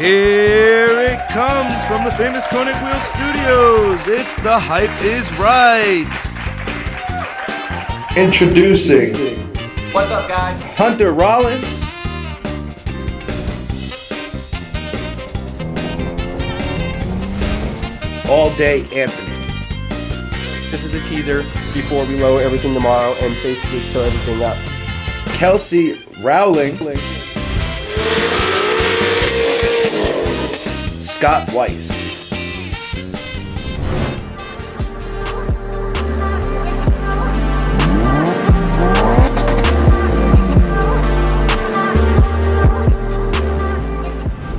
Here it comes from the famous Konig Wheel Studios. It's The Hype Is Right. Introducing What's up, guys? Hunter Rollins, All Day Anthony, This is a teaser before we lower everything tomorrow and basically show everything up. Kelsey Rowling, Scott Weiss.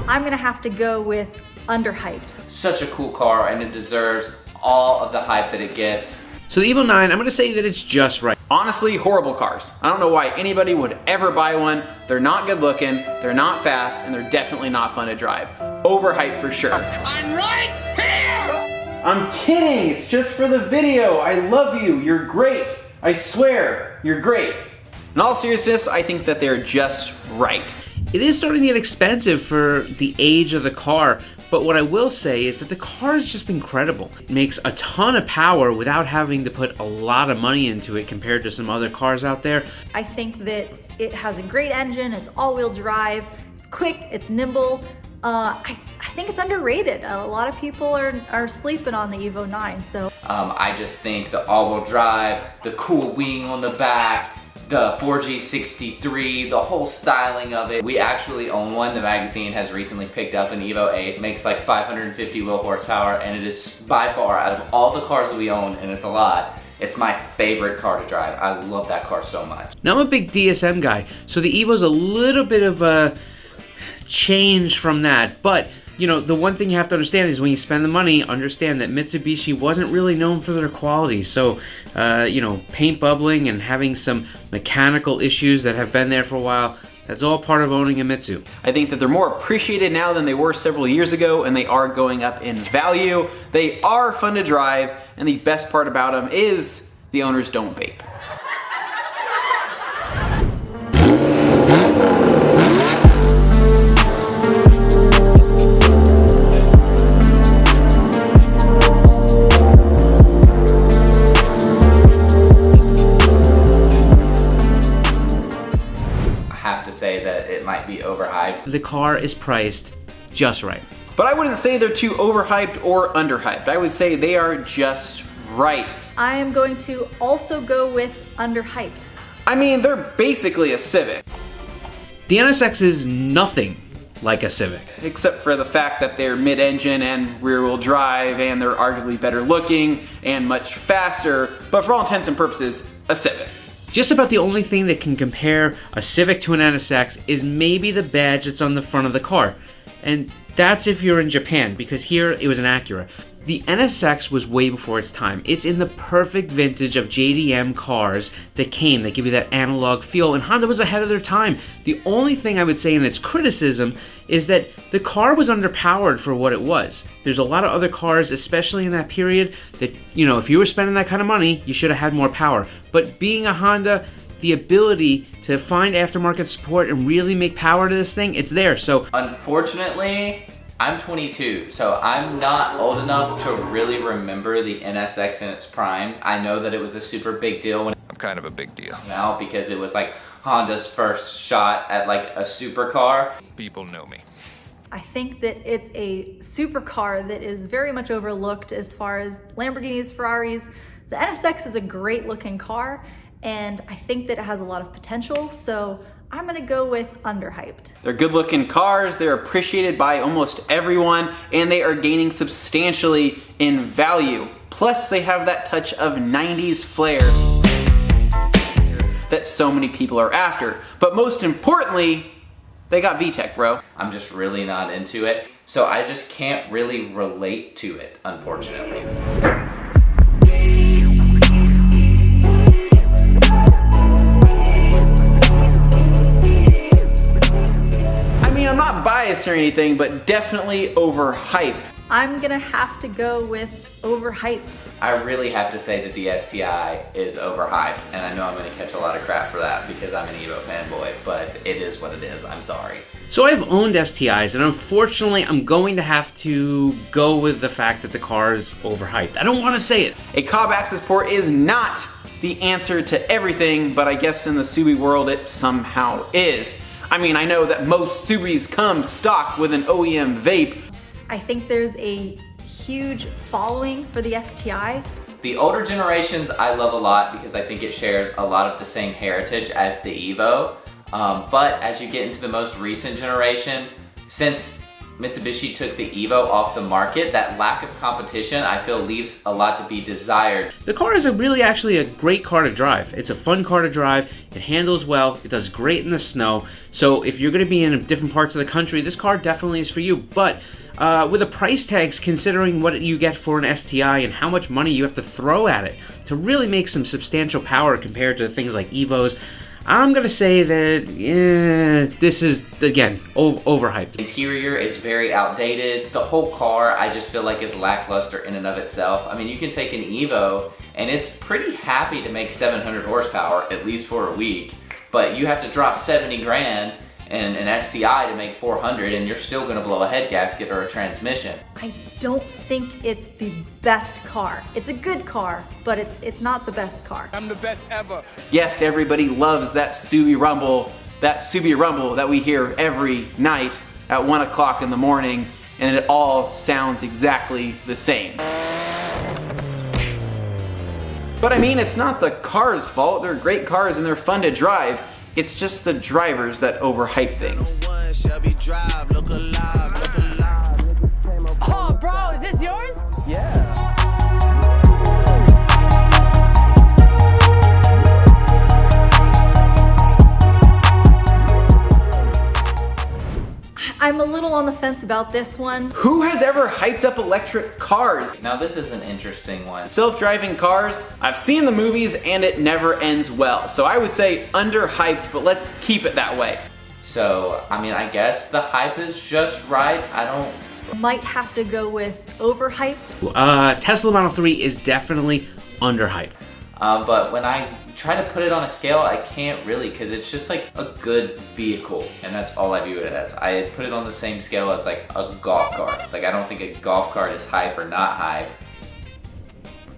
I'm gonna have to go with underhyped. Such a cool car, and it deserves all of the hype that it gets. So the Evo 9, I'm gonna say that it's just right. Honestly, horrible cars. I don't know why anybody would ever buy one. They're not good looking, they're not fast, and they're definitely not fun to drive. Overhyped for sure. I'm right here! I'm kidding, it's just for the video. I love you, you're great. I swear, you're great. In all seriousness, I think that they're just right. It is starting to get expensive for the age of the car, but what I will say is that the car is just incredible. It makes a ton of power without having to put a lot of money into it compared to some other cars out there. I think that it has a great engine, it's all-wheel drive, it's quick, it's nimble. I think it's underrated. A lot of people are sleeping on the Evo 9, so. I just think the all-wheel drive, the cool wing on the back, the 4G63, the whole styling of it. We actually own one. The magazine has recently picked up an Evo 8. It makes like 550 wheel horsepower, and it is by far, out of all the cars that we own, and it's a lot, it's my favorite car to drive. I love that car so much. Now I'm a big DSM guy, so the Evo's a little bit of a change from that, but you know, the one thing you have to understand is when you spend the money, understand that Mitsubishi wasn't really known for their quality. So, you know, paint bubbling and having some mechanical issues that have been there for a while, that's all part of owning a Mitsu. I think that they're more appreciated now than they were several years ago, and they are going up in value. They are fun to drive, and the best part about them is the owners don't vape. Say that it might be overhyped. The car is priced just right. But I wouldn't say they're too overhyped or underhyped. I would say they are just right. I am going to also go with underhyped. I mean, they're basically a Civic. The NSX is nothing like a Civic. Except for the fact that they're mid-engine and rear-wheel drive, and they're arguably better looking and much faster, but for all intents and purposes, a Civic. Just about the only thing that can compare a Civic to an NSX is maybe the badge that's on the front of the car. And that's if you're in Japan, because here it was an Acura. The NSX was way before its time. It's in the perfect vintage of JDM cars that give you that analog feel, and Honda was ahead of their time. The only thing I would say in its criticism is that the car was underpowered for what it was. There's a lot of other cars, especially in that period, that, you know, if you were spending that kind of money, you should have had more power. But being a Honda, the ability to find aftermarket support and really make power to this thing, it's there. So unfortunately, I'm 22, so I'm not old enough to really remember the NSX in its prime. I know that it was a super big deal when I'm kind of a big deal now, because it was like Honda's first shot at like a supercar. People know me. I think that it's a supercar that is very much overlooked as far as Lamborghinis, Ferraris. The NSX is a great looking car, and I think that it has a lot of potential, so I'm gonna go with underhyped. They're good looking cars, they're appreciated by almost everyone, and they are gaining substantially in value. Plus they have that touch of 90s flair that so many people are after. But most importantly, they got VTEC, bro. I'm just really not into it, so I just can't really relate to it, unfortunately. I'm not biased or anything, but definitely overhyped. I'm gonna have to go with overhyped. I really have to say that the STI is overhyped, and I know I'm gonna catch a lot of crap for that because I'm an Evo fanboy, but it is what it is, I'm sorry. So I've owned STIs, and unfortunately I'm going to have to go with the fact that the car is overhyped. I don't want to say it. A cob access port is not the answer to everything, but I guess in the Subi world it somehow is. I mean, I know that most Subis come stock with an OEM vape. I think there's a huge following for the STI. The older generations I love a lot because I think it shares a lot of the same heritage as the Evo. But as you get into the most recent generation, since Mitsubishi took the Evo off the market, that lack of competition I feel leaves a lot to be desired. The car is actually a great car to drive. It's a fun car to drive, it handles well, it does great in the snow. So if you're gonna be in different parts of the country, this car definitely is for you. But with the price tags, considering what you get for an STI and how much money you have to throw at it to really make some substantial power compared to things like Evos, I'm gonna say that this is, again, overhyped. Interior is very outdated. The whole car I just feel like is lackluster in and of itself. I mean, you can take an Evo and it's pretty happy to make 700 horsepower, at least for a week, but you have to drop 70 grand and an STI to make 400, and you're still gonna blow a head gasket or a transmission. I don't think it's the best car. It's a good car, but it's not the best car. I'm the best ever. Yes, everybody loves that Subi rumble that we hear every night at 1 o'clock in the morning, and it all sounds exactly the same. But I mean, it's not the car's fault. They're great cars and they're fun to drive. It's just the drivers that overhype things. Oh, bro, is this yours? Yeah. I'm a little on the fence about this one. Who has ever hyped up electric cars? Now this is an interesting one. Self-driving cars, I've seen the movies and it never ends well. So I would say underhyped, but let's keep it that way. So, I mean, I guess the hype is just right. I don't... Might have to go with overhyped. Tesla Model 3 is definitely underhyped. But when I try to put it on a scale, I can't really, because it's just like a good vehicle, and that's all I view it as. I put it on the same scale as like a golf cart. Like, I don't think a golf cart is hype or not hype.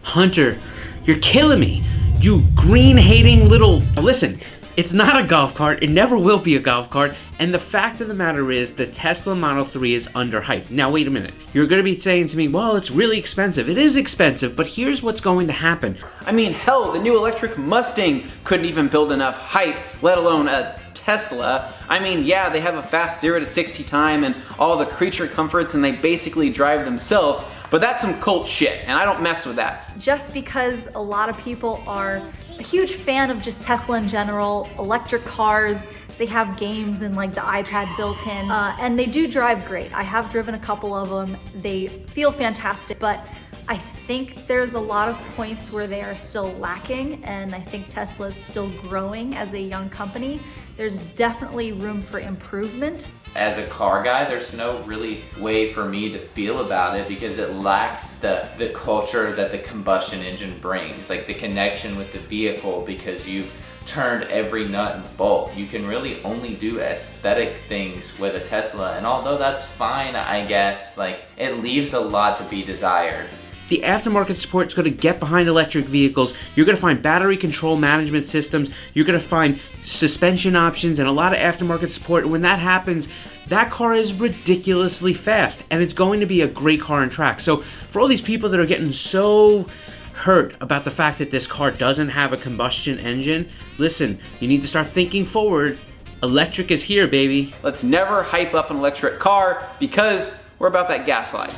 Hunter, you're killing me. You green-hating little... Listen, it's not a golf cart. It never will be a golf cart. And the fact of the matter is the Tesla Model 3 is underhyped. Now, wait a minute. You're going to be saying to me, well, it's really expensive. It is expensive, but here's what's going to happen. I mean, hell, the new electric Mustang couldn't even build enough hype, let alone a Tesla. I mean, yeah, they have a fast 0 to 60 time and all the creature comforts, and they basically drive themselves, but that's some cult shit, and I don't mess with that. Just because a lot of people are a huge fan of just Tesla in general, electric cars, they have games and like the iPad built in, and they do drive great. I have driven a couple of them. They feel fantastic, but I think there's a lot of points where they are still lacking, and I think Tesla is still growing as a young company. There's definitely room for improvement. As a car guy, there's no really way for me to feel about it because it lacks the culture that the combustion engine brings, like the connection with the vehicle, because you've turned every nut and bolt. You can really only do aesthetic things with a Tesla, and although that's fine, I guess, like, it leaves a lot to be desired. The aftermarket support is going to get behind electric vehicles. You're going to find battery control management systems. You're going to find suspension options and a lot of aftermarket support. And when that happens, that car is ridiculously fast, and it's going to be a great car on track. So for all these people that are getting so hurt about the fact that this car doesn't have a combustion engine, listen, you need to start thinking forward. Electric is here, baby. Let's never hype up an electric car because we're about that gaslight.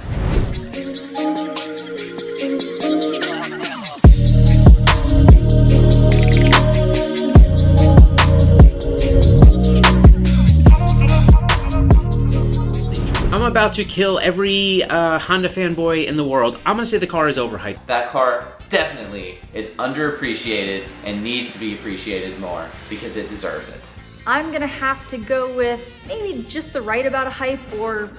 I'm about to kill every Honda fanboy in the world. I'm gonna say the car is overhyped. That car definitely is underappreciated and needs to be appreciated more because it deserves it. I'm gonna have to go with maybe just the right amount of hype or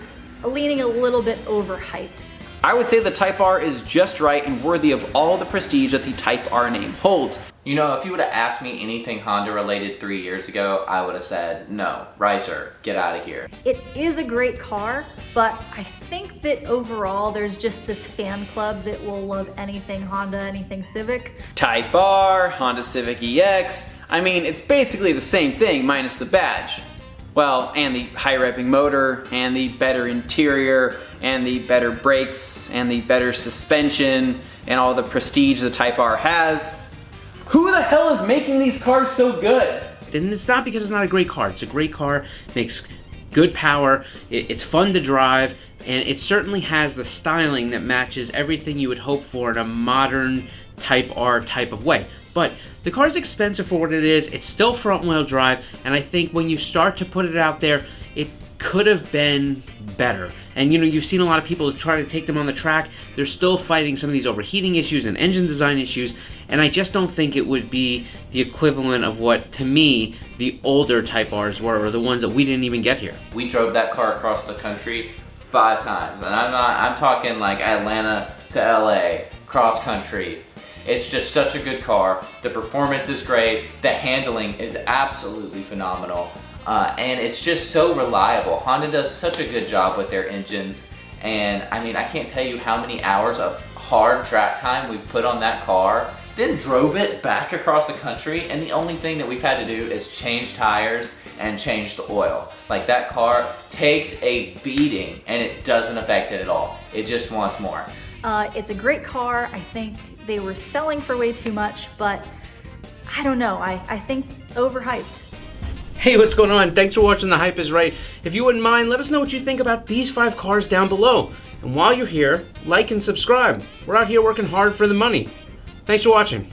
leaning a little bit overhyped. I would say the Type R is just right and worthy of all the prestige that the Type R name holds. You know, if you would have asked me anything Honda related 3 years ago, I would have said, no, Riser, get out of here. It is a great car, but I think that overall there's just this fan club that will love anything Honda, anything Civic. Type R, Honda Civic EX, I mean, it's basically the same thing minus the badge. Well, and the high revving motor, and the better interior, and the better brakes, and the better suspension, and all the prestige the Type R has. Who the hell is making these cars so good? And it's not because it's not a great car. It's a great car, makes good power, it's fun to drive, and it certainly has the styling that matches everything you would hope for in a modern Type R type of way. But the car's expensive for what it is, it's still front-wheel drive, and I think when you start to put it out there, it could have been better. And you know, you've seen a lot of people try to take them on the track. They're still fighting some of these overheating issues and engine design issues, and I just don't think it would be the equivalent of what, to me, the older Type Rs were, or the ones that we didn't even get here. We drove that car across the country 5 times, and I'm talking like Atlanta to LA, cross country. It's just such a good car. The performance is great. The handling is absolutely phenomenal. And it's just so reliable. Honda does such a good job with their engines. And I mean, I can't tell you how many hours of hard track time we've put on that car, then drove it back across the country, and the only thing that we've had to do is change tires and change the oil. Like, that car takes a beating and it doesn't affect it at all. It just wants more. It's a great car. I think they were selling for way too much, but I don't know. I think overhyped. Hey, what's going on? Thanks for watching The Hype is Right. If you wouldn't mind, let us know what you think about these 5 cars down below. And while you're here, like and subscribe. We're out here working hard for the money. Thanks for watching.